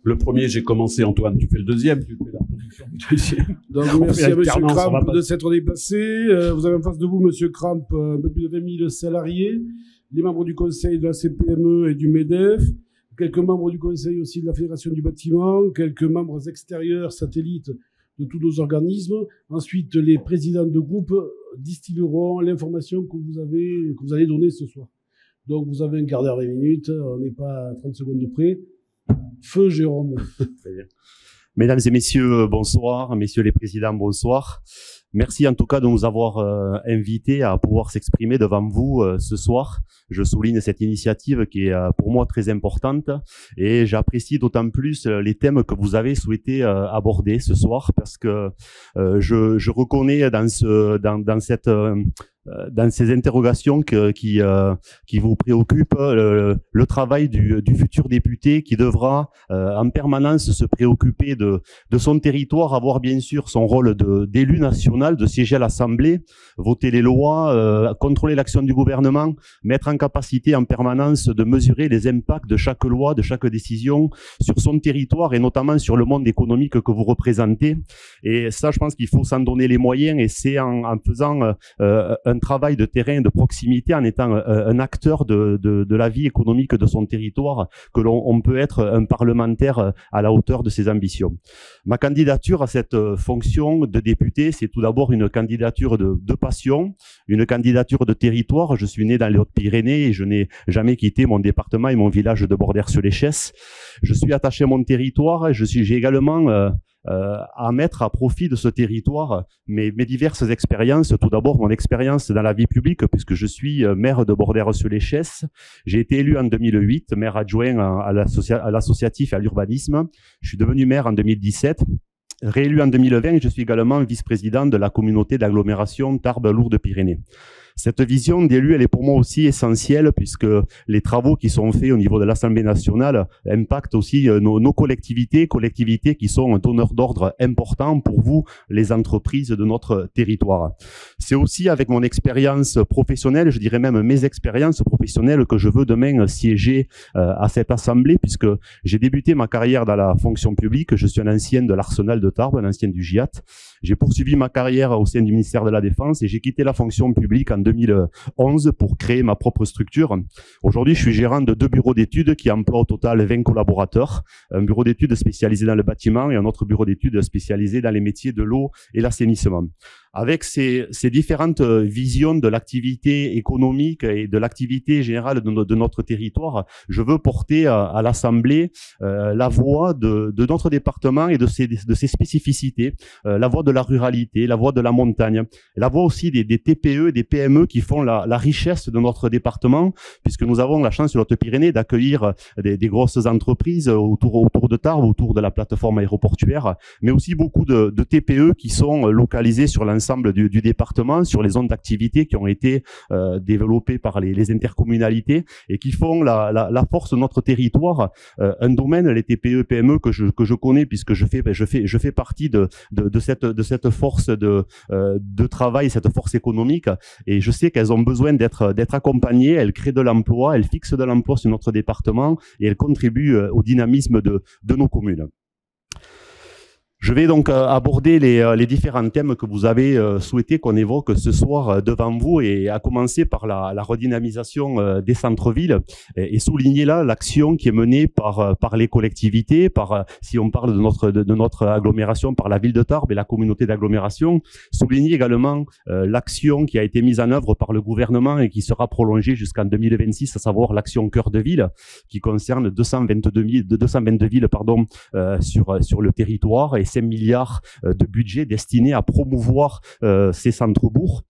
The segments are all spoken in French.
Le premier, j'ai commencé, Antoine, tu fais le deuxième, tu fais la production du deuxième. Donc, merci à Monsieur Kramp de s'être déplacé. Vous avez en face de vous, Monsieur Kramp, un peu plus de 20 000 salariés, les membres du conseil de la CPME et du MEDEF, quelques membres du conseil aussi de la Fédération du bâtiment, quelques membres extérieurs, satellites de tous nos organismes. Ensuite, les présidents de groupe distilleront l'information que vous allez donner ce soir. Donc, vous avez un quart d'heure, 20 minutes. On n'est pas à 30 secondes de près. Feu, Jérôme. Très bien. Mesdames et messieurs, bonsoir. Messieurs les présidents, bonsoir. Merci en tout cas de nous avoir invités à pouvoir s'exprimer devant vous ce soir. Je souligne cette initiative qui est pour moi très importante et j'apprécie d'autant plus les thèmes que vous avez souhaité aborder ce soir parce que je reconnais dans ces interrogations qui vous préoccupent, le travail du futur député qui devra en permanence se préoccuper de son territoire, avoir bien sûr son rôle d'élu national, de siéger à l'Assemblée, voter les lois, contrôler l'action du gouvernement, mais être en capacité en permanence de mesurer les impacts de chaque loi, de chaque décision sur son territoire et notamment sur le monde économique que vous représentez. Et ça, je pense qu'il faut s'en donner les moyens et c'est en faisant un travail de terrain, de proximité, en étant un acteur de la vie économique de son territoire, que l'on peut être un parlementaire à la hauteur de ses ambitions. Ma candidature à cette fonction de député, c'est tout d'abord une candidature de passion, une candidature de territoire. Je suis né dans les Hautes-Pyrénées et je n'ai jamais quitté mon département et mon village de Bordères-sur-l'Échesse. Je suis attaché à mon territoire et j'ai également à mettre à profit de ce territoire mes diverses expériences. Tout d'abord, mon expérience dans la vie publique, puisque je suis maire de Bordères-sur-l'Échesse. J'ai été élu en 2008, maire adjoint à l'associatif et à l'urbanisme. Je suis devenu maire en 2017. Réélu en 2020, je suis également vice-président de la communauté d'agglomération Tarbes-Lourdes-Pyrénées. Cette vision d'élu, elle est pour moi aussi essentielle puisque les travaux qui sont faits au niveau de l'Assemblée nationale impactent aussi nos collectivités qui sont donneurs d'ordre importants pour vous, les entreprises de notre territoire. C'est aussi avec mon expérience professionnelle, je dirais même mes expériences professionnelles que je veux demain siéger à cette Assemblée puisque j'ai débuté ma carrière dans la fonction publique. Je suis un ancien de l'Arsenal de Tarbes, un ancien du GIAT. J'ai poursuivi ma carrière au sein du ministère de la Défense et j'ai quitté la fonction publique en 2011 pour créer ma propre structure. Aujourd'hui, je suis gérant de 2 bureaux d'études qui emploient au total 20 collaborateurs. Un bureau d'études spécialisé dans le bâtiment et un autre bureau d'études spécialisé dans les métiers de l'eau et l'assainissement. Avec ces différentes visions de l'activité économique et de l'activité générale de notre territoire, je veux porter à l'Assemblée la voix de notre département et de ses spécificités, la voix de la ruralité, la voix de la montagne, la voix aussi des TPE et des PME qui font la richesse de notre département, puisque nous avons la chance sur Hautes-Pyrénées d'accueillir des grosses entreprises autour de Tarbes, autour de la plateforme aéroportuaire, mais aussi beaucoup de TPE qui sont localisées sur l'ensemble du département, sur les zones d'activité qui ont été développées par les intercommunalités et qui font la force de notre territoire. Un domaine, les TPE-PME que je connais puisque je fais partie de cette force de travail, cette force économique, et je sais qu'elles ont besoin d'être accompagnées. Elles créent de l'emploi, elles fixent de l'emploi sur notre département et elles contribuent au dynamisme de nos communes. Je vais donc aborder les différents thèmes que vous avez souhaité qu'on évoque ce soir devant vous, et à commencer par la redynamisation des centres-villes et souligner là l'action qui est menée par les collectivités, si on parle de notre agglomération, par la ville de Tarbes et la communauté d'agglomération. Souligner également l'action qui a été mise en œuvre par le gouvernement et qui sera prolongée jusqu'en 2026, à savoir l'action Cœur de Ville, qui concerne 222 villes sur le territoire et 5 milliards de budget destiné à promouvoir ces centres-bourgs.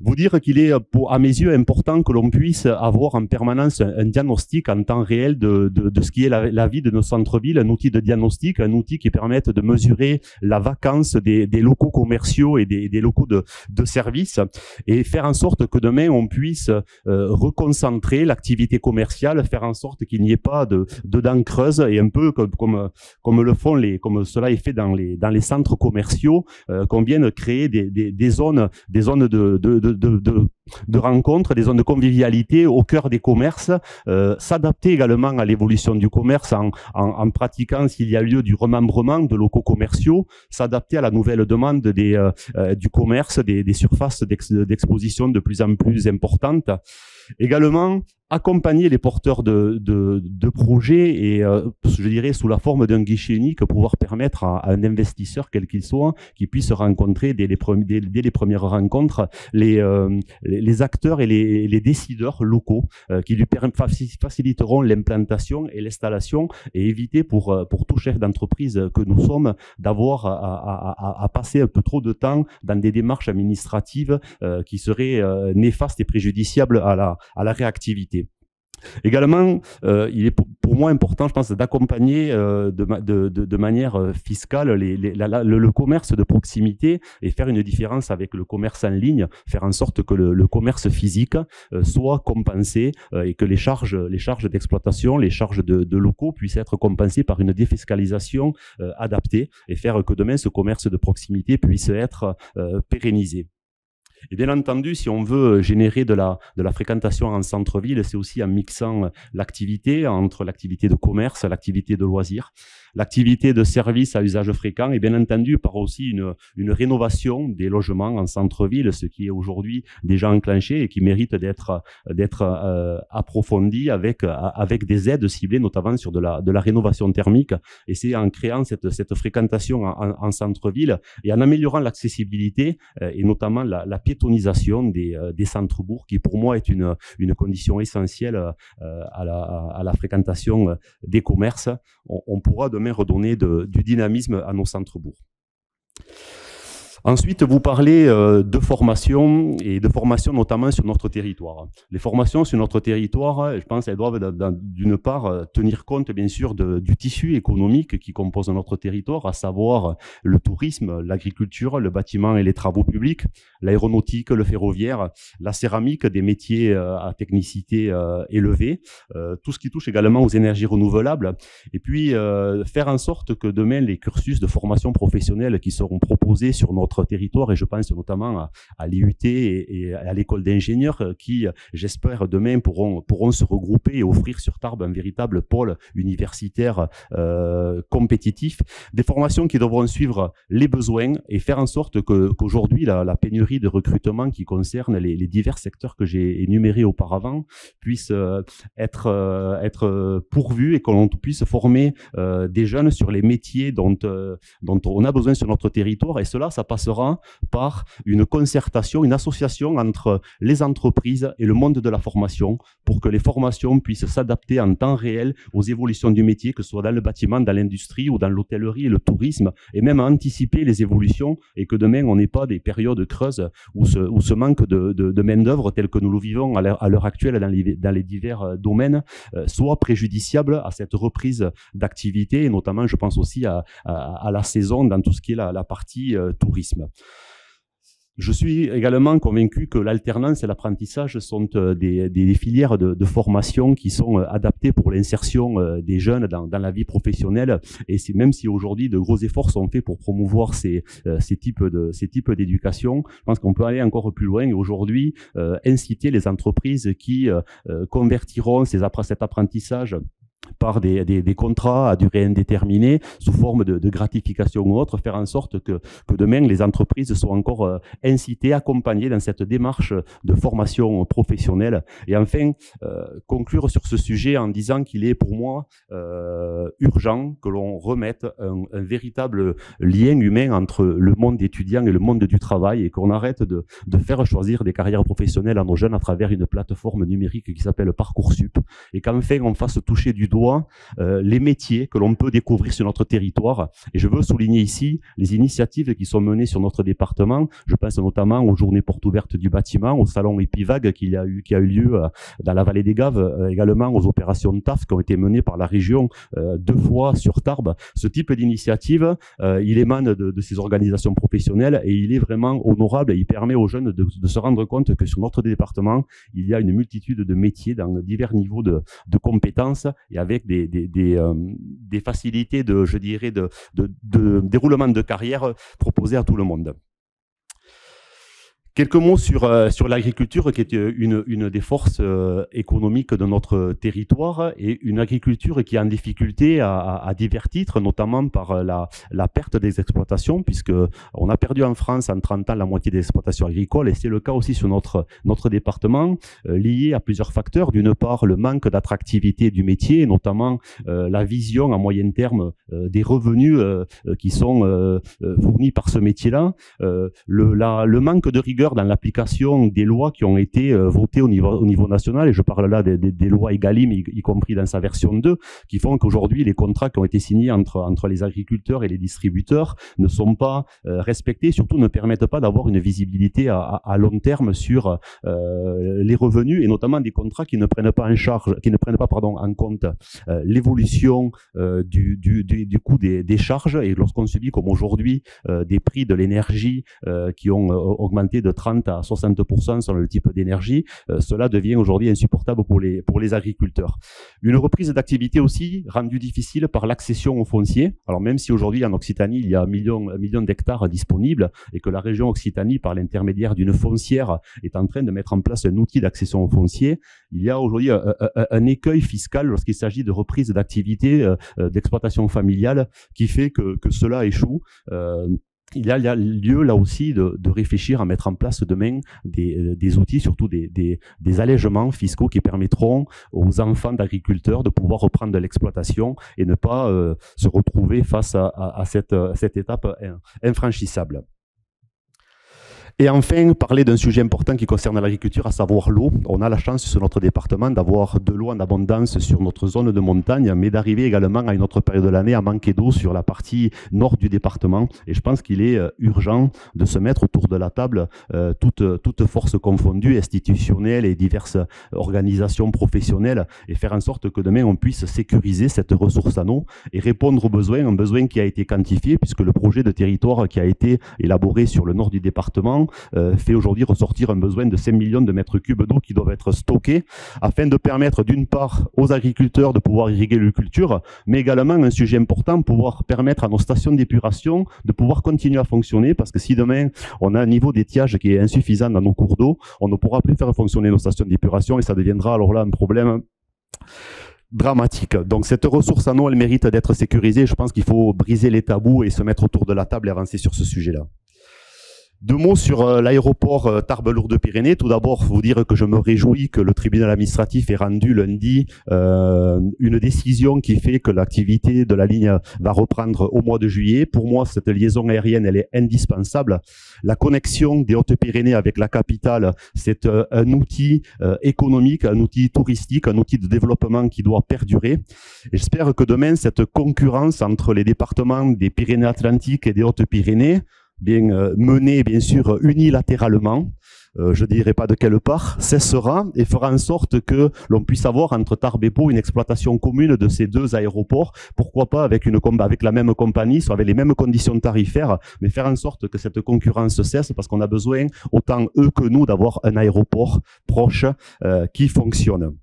Vous dire qu'il est, à mes yeux, important que l'on puisse avoir en permanence un diagnostic en temps réel de ce qui est la vie de nos centres-villes, un outil de diagnostic, un outil qui permette de mesurer la vacance des locaux commerciaux et des locaux de services, et faire en sorte que demain on puisse reconcentrer l'activité commerciale, faire en sorte qu'il n'y ait pas de dents creuses, et un peu comme cela est fait dans les centres commerciaux, qu'on vienne créer des zones de de rencontres, des zones de convivialité au cœur des commerces, s'adapter également à l'évolution du commerce en pratiquant, s'il y a lieu, du remembrement de locaux commerciaux, s'adapter à la nouvelle demande du commerce, des surfaces d'exposition de plus en plus importantes. Également, accompagner les porteurs de projets et, je dirais, sous la forme d'un guichet unique, pouvoir permettre à un investisseur, quel qu'il soit, qui puisse rencontrer dès les premières rencontres les acteurs et les décideurs locaux qui lui faciliteront l'implantation et l'installation et éviter pour tout chef d'entreprise que nous sommes d'avoir à passer un peu trop de temps dans des démarches administratives qui seraient néfastes et préjudiciables à la réactivité. Également, il est pour moi important, je pense, d'accompagner de manière fiscale le commerce de proximité et faire une différence avec le commerce en ligne, faire en sorte que le commerce physique soit compensé et que les charges d'exploitation, les charges de locaux puissent être compensées par une défiscalisation adaptée et faire que demain ce commerce de proximité puisse être pérennisé. Et bien entendu, si on veut générer de la fréquentation en centre-ville, c'est aussi en mixant l'activité entre l'activité de commerce, l'activité de loisirs, l'activité de services à usage fréquent et bien entendu par aussi une rénovation des logements en centre-ville, ce qui est aujourd'hui déjà enclenché et qui mérite d'être approfondi avec des aides ciblées notamment sur de la rénovation thermique. Et c'est en créant cette fréquentation en centre-ville et en améliorant l'accessibilité et notamment la piétonisation des centres-bourgs qui pour moi est une condition essentielle à la fréquentation des commerces. On pourra demain redonner du dynamisme à nos centres-bourgs. Ensuite, vous parlez de formation et de formation notamment sur notre territoire. Les formations sur notre territoire, je pense, elles doivent d'une part tenir compte bien sûr du tissu économique qui compose notre territoire, à savoir le tourisme, l'agriculture, le bâtiment et les travaux publics, l'aéronautique, le ferroviaire, la céramique, des métiers à technicité élevée, tout ce qui touche également aux énergies renouvelables, et puis faire en sorte que demain les cursus de formation professionnelle qui seront proposés sur notre territoire, et je pense notamment à l'IUT et à l'école d'ingénieurs qui, j'espère, demain pourront se regrouper et offrir sur Tarbes un véritable pôle universitaire compétitif. Des formations qui devront suivre les besoins et faire en sorte qu'aujourd'hui, la pénurie de recrutement qui concerne les divers secteurs que j'ai énumérés auparavant puisse être pourvue et qu'on puisse former des jeunes sur les métiers dont on a besoin sur notre territoire. Et cela, ça passera par une concertation, une association entre les entreprises et le monde de la formation pour que les formations puissent s'adapter en temps réel aux évolutions du métier, que ce soit dans le bâtiment, dans l'industrie ou dans l'hôtellerie et le tourisme, et même à anticiper les évolutions et que demain on n'ait pas des périodes creuses où ce manque de main-d'œuvre tel que nous le vivons à l'heure actuelle dans les divers domaines soit préjudiciable à cette reprise d'activité et notamment je pense aussi à la saison dans tout ce qui est la partie tourisme. Je suis également convaincu que l'alternance et l'apprentissage sont des filières de formation qui sont adaptées pour l'insertion des jeunes dans la vie professionnelle. Et même si aujourd'hui de gros efforts sont faits pour promouvoir ces types d'éducation, je pense qu'on peut aller encore plus loin et aujourd'hui inciter les entreprises qui convertiront cet apprentissage par des contrats à durée indéterminée sous forme de gratification ou autre, faire en sorte que demain les entreprises soient encore incitées, accompagnées dans cette démarche de formation professionnelle. Et enfin, conclure sur ce sujet en disant qu'il est pour moi urgent que l'on remette un véritable lien humain entre le monde étudiant et le monde du travail et qu'on arrête de faire choisir des carrières professionnelles à nos jeunes à travers une plateforme numérique qui s'appelle Parcoursup et qu'enfin on fasse toucher du doigt les métiers que l'on peut découvrir sur notre territoire. Et je veux souligner ici les initiatives qui sont menées sur notre département. Je pense notamment aux journées portes ouvertes du bâtiment, au salon Epivag qui a eu lieu dans la vallée des Gaves, également aux opérations TAF qui ont été menées par la région 2 fois sur Tarbes. Ce type d'initiative, il émane de ces organisations professionnelles et il est vraiment honorable et il permet aux jeunes de se rendre compte que sur notre département, il y a une multitude de métiers dans divers niveaux de compétences et avec des facilités de déroulement de carrière proposées à tout le monde. Quelques mots sur l'agriculture, qui est une des forces économiques de notre territoire, et une agriculture qui est en difficulté à divers titres, notamment par la perte des exploitations, puisque on a perdu en France en 30 ans la moitié des exploitations agricoles, et c'est le cas aussi sur notre département, lié à plusieurs facteurs. D'une part, le manque d'attractivité du métier, notamment la vision à moyen terme des revenus qui sont fournis par ce métier-là, le manque de rigueur dans l'application des lois qui ont été votées au niveau national, et je parle là des lois Egalim, y compris dans sa version 2, qui font qu'aujourd'hui les contrats qui ont été signés entre les agriculteurs et les distributeurs ne sont pas respectés, surtout ne permettent pas d'avoir une visibilité à long terme sur les revenus, et notamment des contrats qui ne prennent pas en compte l'évolution du coût des charges. Et lorsqu'on subit comme aujourd'hui des prix de l'énergie qui ont augmenté de 30 à 60% selon le type d'énergie, cela devient aujourd'hui insupportable pour les agriculteurs. Une reprise d'activité aussi rendue difficile par l'accession au foncier. Alors même si aujourd'hui en Occitanie il y a un million d'hectares disponibles, et que la région Occitanie, par l'intermédiaire d'une foncière, est en train de mettre en place un outil d'accession au foncier, il y a aujourd'hui un écueil fiscal lorsqu'il s'agit de reprise d'activité d'exploitation familiale qui fait que cela échoue. Il y a lieu là aussi de réfléchir à mettre en place demain des outils, surtout des allègements fiscaux qui permettront aux enfants d'agriculteurs de pouvoir reprendre de l'exploitation et ne pas se retrouver face à cette étape infranchissable. Et enfin, parler d'un sujet important qui concerne l'agriculture, à savoir l'eau. On a la chance sur notre département d'avoir de l'eau en abondance sur notre zone de montagne, mais d'arriver également à une autre période de l'année à manquer d'eau sur la partie nord du département. Et je pense qu'il est urgent de se mettre autour de la table, toutes forces confondues, institutionnelles et diverses organisations professionnelles, et faire en sorte que demain on puisse sécuriser cette ressource en eau et répondre aux besoins, un besoin qui a été quantifié, puisque le projet de territoire qui a été élaboré sur le nord du département fait aujourd'hui ressortir un besoin de 5 millions de mètres cubes d'eau qui doivent être stockés afin de permettre d'une part aux agriculteurs de pouvoir irriguer leur culture, mais également un sujet important, pouvoir permettre à nos stations d'épuration de pouvoir continuer à fonctionner, parce que si demain on a un niveau d'étiage qui est insuffisant dans nos cours d'eau, on ne pourra plus faire fonctionner nos stations d'épuration et ça deviendra alors là un problème dramatique. Donc cette ressource en eau, elle mérite d'être sécurisée. Je pense qu'il faut briser les tabous et se mettre autour de la table et avancer sur ce sujet-là. Deux mots sur l'aéroport Tarbes-Lourdes-Pyrénées. Tout d'abord, vous dire que je me réjouis que le tribunal administratif ait rendu lundi une décision qui fait que l'activité de la ligne va reprendre au mois de juillet. Pour moi, cette liaison aérienne, elle est indispensable. La connexion des Hautes-Pyrénées avec la capitale, c'est un outil économique, un outil touristique, un outil de développement qui doit perdurer. Et j'espère que demain, cette concurrence entre les départements des Pyrénées-Atlantiques et des Hautes-Pyrénées, menée bien sûr unilatéralement, je ne dirai pas de quelle part, cessera et fera en sorte que l'on puisse avoir entre Tarbes et Pau une exploitation commune de ces deux aéroports, pourquoi pas avec la même compagnie, soit avec les mêmes conditions tarifaires, mais faire en sorte que cette concurrence cesse, parce qu'on a besoin, autant eux que nous, d'avoir un aéroport proche qui fonctionne.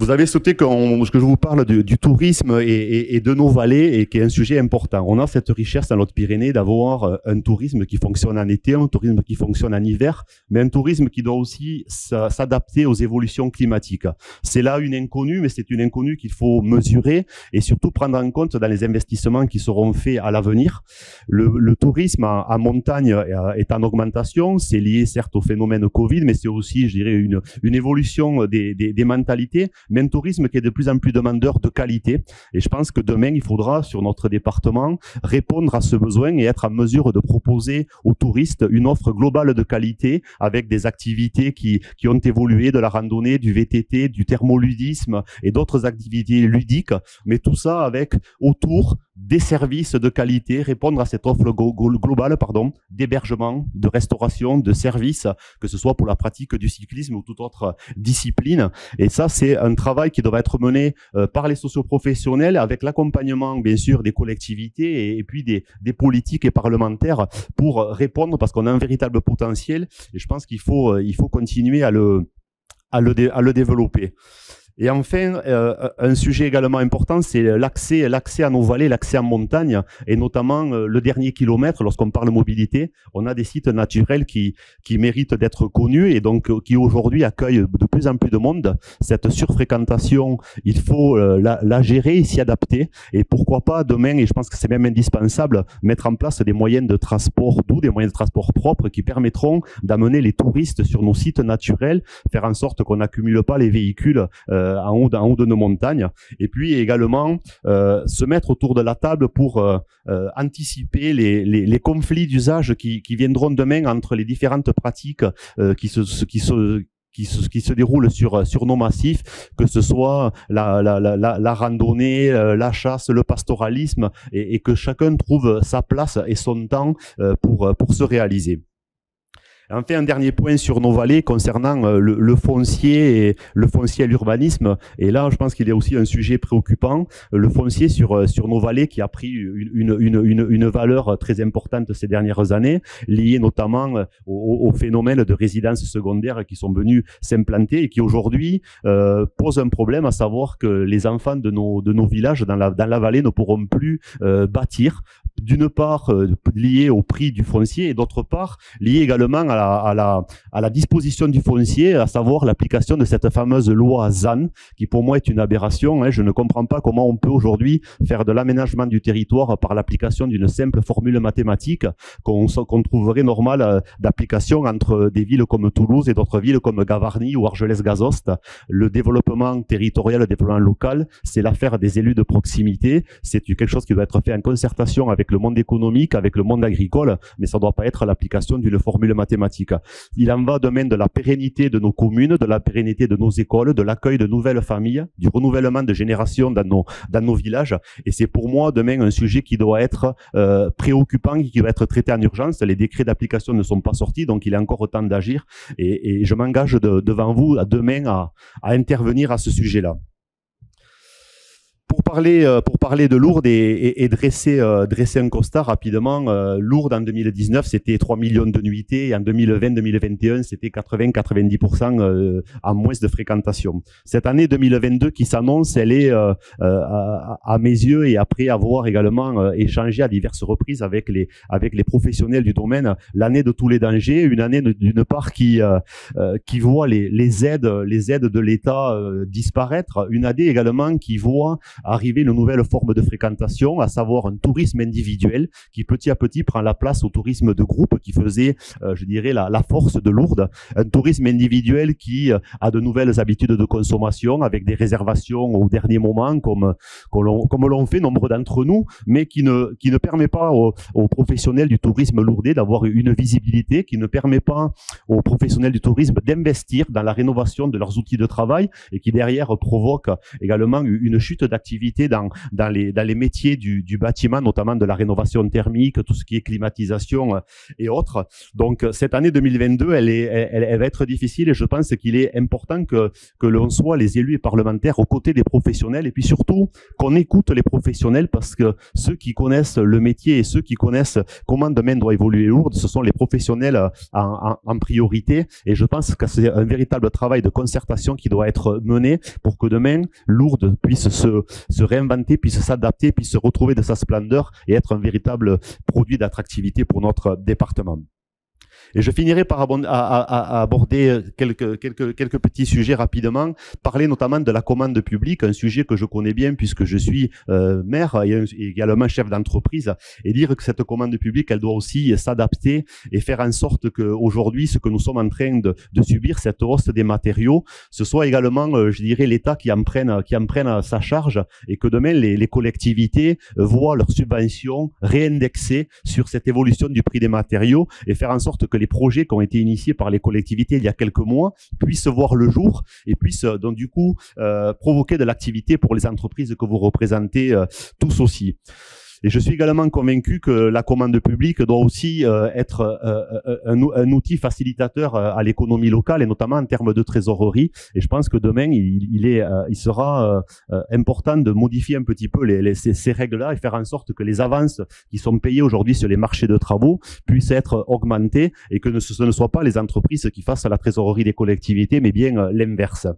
Vous avez souhaité que je vous parle du tourisme et de nos vallées, et qui est un sujet important. On a cette richesse dans notre Pyrénées d'avoir un tourisme qui fonctionne en été, un tourisme qui fonctionne en hiver, mais un tourisme qui doit aussi s'adapter aux évolutions climatiques. C'est là une inconnue, mais c'est une inconnue qu'il faut mesurer et surtout prendre en compte dans les investissements qui seront faits à l'avenir. Le tourisme en montagne est en augmentation. C'est lié certes au phénomène Covid, mais c'est aussi, je dirais, une évolution des mentalités, mais un tourisme qui est de plus en plus demandeur de qualité. Et je pense que demain, il faudra, sur notre département, répondre à ce besoin et être en mesure de proposer aux touristes une offre globale de qualité avec des activités qui ont évolué, de la randonnée, du VTT, du thermoludisme et d'autres activités ludiques, mais tout ça avec autour des services de qualité, répondre à cette offre globale, d'hébergement, de restauration, de services, que ce soit pour la pratique du cyclisme ou toute autre discipline. Et ça, c'est un travail qui doit être mené par les socioprofessionnels, avec l'accompagnement, bien sûr, des collectivités et puis des politiques et parlementaires pour répondre, parce qu'on a un véritable potentiel et je pense qu'il faut continuer à le développer. Et enfin, un sujet également important, c'est l'accès à nos vallées, l'accès en montagne, et notamment le dernier kilomètre. Lorsqu'on parle mobilité, on a des sites naturels qui méritent d'être connus et donc qui aujourd'hui accueillent de plus en plus de monde. Cette surfréquentation, il faut la gérer et s'y adapter. Et pourquoi pas demain, et je pense que c'est même indispensable, mettre en place des moyens de transport doux, des moyens de transport propres qui permettront d'amener les touristes sur nos sites naturels, faire en sorte qu'on n'accumule pas les véhicules en haut de nos montagnes, et puis également se mettre autour de la table pour anticiper les conflits d'usage qui viendront demain entre les différentes pratiques qui se déroulent sur nos massifs, que ce soit la randonnée, la chasse, le pastoralisme, et que chacun trouve sa place et son temps pour se réaliser. Enfin, un dernier point sur nos vallées concernant le foncier et l'urbanisme. Et là, je pense qu'il y a aussi un sujet préoccupant. Le foncier sur nos vallées qui a pris une valeur très importante ces dernières années, liée notamment au phénomène de résidences secondaires qui sont venus s'implanter et qui aujourd'hui posent un problème, à savoir que les enfants de nos villages dans la vallée ne pourront plus bâtir. D'une part lié au prix du foncier et d'autre part lié également à la disposition du foncier, à savoir l'application de cette fameuse loi ZAN, qui pour moi est une aberration. Je ne comprends pas comment on peut aujourd'hui faire de l'aménagement du territoire par l'application d'une simple formule mathématique qu'on trouverait normale d'application entre des villes comme Toulouse et d'autres villes comme Gavarnie ou Argelès-Gazost. Le développement territorial, le développement local, c'est l'affaire des élus de proximité. C'est quelque chose qui doit être fait en concertation avec le monde économique, avec le monde agricole, mais ça ne doit pas être l'application d'une formule mathématique. Il en va demain de la pérennité de nos communes, de la pérennité de nos écoles, de l'accueil de nouvelles familles, du renouvellement de générations dans nos villages. Et c'est pour moi demain un sujet qui doit être préoccupant et qui doit être traité en urgence. Les décrets d'application ne sont pas sortis, donc il est encore temps d'agir. Et je m'engage devant vous demain à intervenir à ce sujet-là. Pour parler de Lourdes et dresser un constat rapidement, Lourdes en 2019 c'était 3 millions de nuitées et en 2020-2021 c'était 80-90% en moins de fréquentation. Cette année 2022 qui s'annonce, elle est à mes yeux, et après avoir également échangé à diverses reprises avec les professionnels du domaine, l'année de tous les dangers, une année d'une part qui voit les aides de l'État disparaître, une année également qui voit arriver une nouvelle forme de fréquentation, à savoir un tourisme individuel qui petit à petit prend la place au tourisme de groupe qui faisait, je dirais, la force de Lourdes. Un tourisme individuel qui a de nouvelles habitudes de consommation avec des réservations au dernier moment, comme l'ont fait nombre d'entre nous, mais qui ne permet pas aux professionnels du tourisme lourdais d'avoir une visibilité, qui ne permet pas aux professionnels du tourisme d'investir dans la rénovation de leurs outils de travail et qui derrière provoque également une chute d'activité dans les métiers du bâtiment, notamment de la rénovation thermique, tout ce qui est climatisation et autres. Donc cette année 2022, elle va être difficile et je pense qu'il est important que l'on soit les élus et parlementaires aux côtés des professionnels et puis surtout qu'on écoute les professionnels parce que ceux qui connaissent le métier et ceux qui connaissent comment demain doit évoluer Lourdes, ce sont les professionnels en priorité et je pense que c'est un véritable travail de concertation qui doit être mené pour que demain Lourdes puisse se réinventer, puisse s'adapter, puisse se retrouver de sa splendeur et être un véritable produit d'attractivité pour notre département. Et je finirai par aborder quelques petits sujets rapidement, parler notamment de la commande publique, un sujet que je connais bien puisque je suis maire et également chef d'entreprise, et dire que cette commande publique, elle doit aussi s'adapter et faire en sorte qu'aujourd'hui, ce que nous sommes en train de subir, cette hausse des matériaux, ce soit également, je dirais, l'État qui en prenne sa charge et que demain, les collectivités voient leurs subventions réindexées sur cette évolution du prix des matériaux et faire en sorte que les projets qui ont été initiés par les collectivités il y a quelques mois puissent voir le jour et puissent donc du coup provoquer de l'activité pour les entreprises que vous représentez tous aussi. Et je suis également convaincu que la commande publique doit aussi être un outil facilitateur à l'économie locale et notamment en termes de trésorerie. Et je pense que demain, il sera important de modifier un petit peu ces règles-là et faire en sorte que les avances qui sont payées aujourd'hui sur les marchés de travaux puissent être augmentées et que ce ne soit pas les entreprises qui fassent la trésorerie des collectivités, mais bien l'inverse.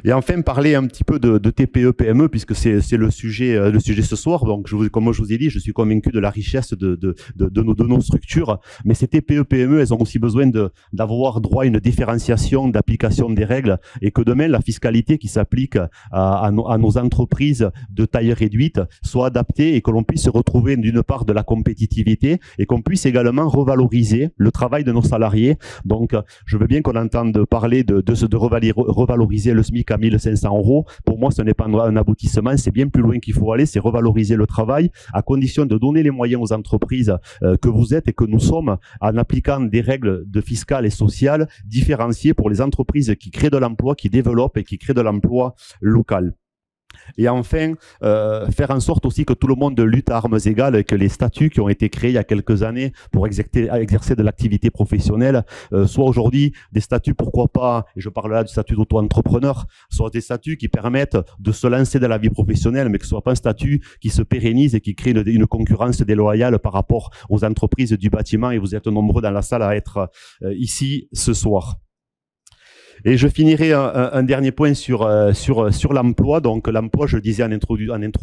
Et enfin, parler un petit peu de TPE-PME, puisque c'est le sujet ce soir. Donc, comme je vous ai dit, je suis convaincu de la richesse de nos structures. Mais ces TPE-PME, elles ont aussi besoin d'avoir droit à une différenciation d'application des règles, et que demain, la fiscalité qui s'applique à nos entreprises de taille réduite soit adaptée, et que l'on puisse retrouver d'une part de la compétitivité, et qu'on puisse également revaloriser le travail de nos salariés. Donc, je veux bien qu'on entende parler de revaloriser le SMIC à 1 500 €. Pour moi, ce n'est pas un aboutissement, c'est bien plus loin qu'il faut aller, c'est revaloriser le travail, à condition de donner les moyens aux entreprises que vous êtes et que nous sommes, en appliquant des règles fiscales et sociales différenciées pour les entreprises qui créent de l'emploi, qui développent et qui créent de l'emploi local. Et enfin, faire en sorte aussi que tout le monde lutte à armes égales, et que les statuts qui ont été créés il y a quelques années pour exercer de l'activité professionnelle soient aujourd'hui des statuts, pourquoi pas, et je parle là du statut d'auto-entrepreneur, soient des statuts qui permettent de se lancer dans la vie professionnelle, mais que ce ne soit pas un statut qui se pérennise et qui crée une concurrence déloyale par rapport aux entreprises du bâtiment. Et vous êtes nombreux dans la salle à être ici ce soir. Et je finirai un dernier point sur l'emploi. Donc l'emploi, je le disais en intro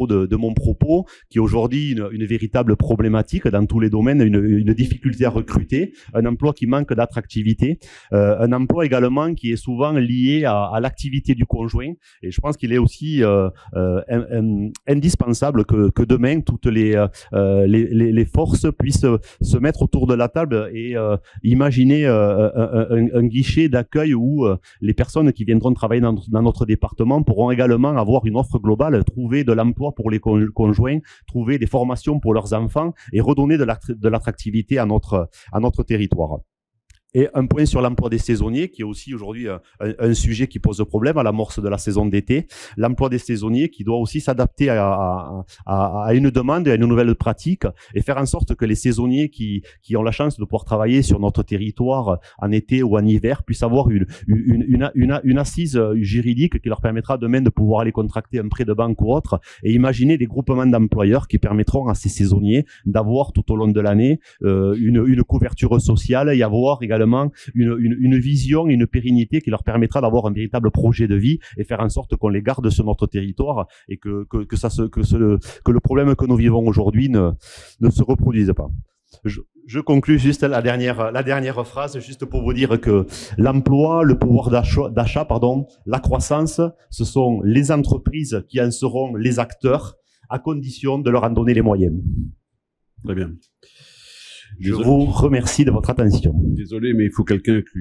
de mon propos, qui est aujourd'hui une véritable problématique dans tous les domaines, une difficulté à recruter, un emploi qui manque d'attractivité, un emploi également qui est souvent lié à l'activité du conjoint. Et je pense qu'il est aussi indispensable que demain toutes les forces puissent se mettre autour de la table et imaginer un guichet d'accueil où les personnes qui viendront travailler dans notre département pourront également avoir une offre globale, trouver de l'emploi pour les conjoints, trouver des formations pour leurs enfants et redonner de l'attractivité à notre territoire. Et un point sur l'emploi des saisonniers, qui est aussi aujourd'hui un sujet qui pose problème à l'amorce de la saison d'été. L'emploi des saisonniers qui doit aussi s'adapter à une demande et à une nouvelle pratique, et faire en sorte que les saisonniers qui ont la chance de pouvoir travailler sur notre territoire en été ou en hiver puissent avoir une assise juridique qui leur permettra demain de pouvoir aller contracter un prêt de banque ou autre, et imaginer des groupements d'employeurs qui permettront à ces saisonniers d'avoir tout au long de l'année une couverture sociale, et avoir également une vision, une pérennité qui leur permettra d'avoir un véritable projet de vie, et faire en sorte qu'on les garde sur notre territoire, et que le problème que nous vivons aujourd'hui ne se reproduise pas. Je conclus juste la dernière phrase, juste pour vous dire que l'emploi, le pouvoir d'achat, la croissance, ce sont les entreprises qui en seront les acteurs, à condition de leur en donner les moyens. Très bien. Je vous remercie de votre attention. Désolé, mais il faut quelqu'un qui...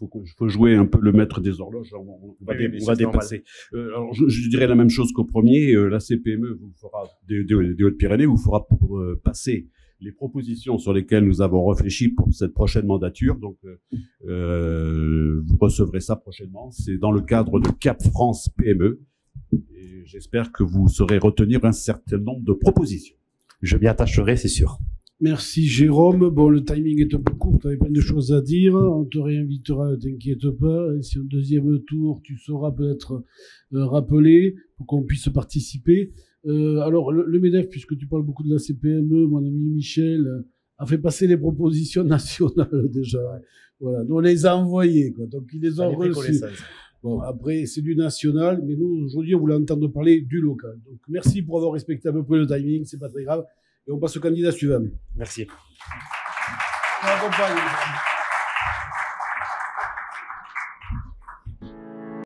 Il faut jouer un peu le maître des horloges. On va dépasser. Alors, je dirais la même chose qu'au premier. La CPME vous fera des Hautes-Pyrénées vous fera passer les propositions sur lesquelles nous avons réfléchi pour cette prochaine mandature. Donc, vous recevrez ça prochainement. C'est dans le cadre de Cap France PME. Et j'espère que vous saurez retenir un certain nombre de propositions. Je m'y attacherai, c'est sûr. Merci Jérôme. Bon, le timing est un peu court, tu avais plein de choses à dire. On te réinvitera, ne t'inquiète pas. Et si au deuxième tour, tu sauras peut-être rappeler pour qu'on puisse participer. Alors, le MEDEF, puisque tu parles beaucoup de la CPME, mon ami Michel a fait passer les propositions nationales déjà. Voilà, nous on les a envoyées, quoi. Donc ils les ont reçues. Bon, après, c'est du national, mais nous, aujourd'hui, on voulait entendre parler du local. Donc, merci pour avoir respecté à peu près le timing, c'est pas très grave. Et on passe au candidat suivant. Merci. On accompagne.